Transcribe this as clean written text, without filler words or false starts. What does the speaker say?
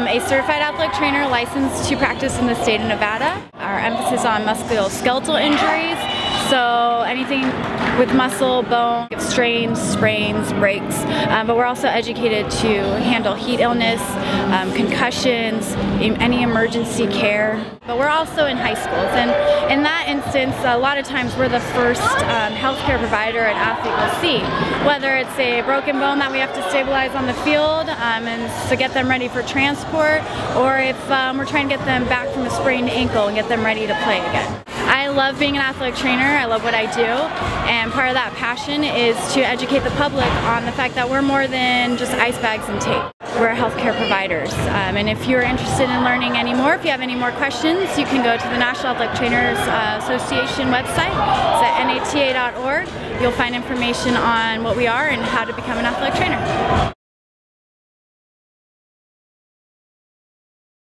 I'm a certified athletic trainer licensed to practice in the state of Nevada. Our emphasis on musculoskeletal injuries, so anything with muscle, bone, strains, sprains, breaks, but we're also educated to handle heat illness, concussions, any emergency care. But we're also in high schools, and in that instance, a lot of times we're the first healthcare provider an athlete will see, whether it's a broken bone that we have to stabilize on the field and to get them ready for transport, or if we're trying to get them back from a sprained ankle and get them ready to play again. I love being an athletic trainer, I love what I do, and part of that passion is to educate the public on the fact that we're more than just ice bags and tape. We're healthcare providers, and if you're interested in learning any more, if you have any more questions, you can go to the National Athletic Trainers Association website. It's at nata.org. You'll find information on what we are and how to become an athletic trainer.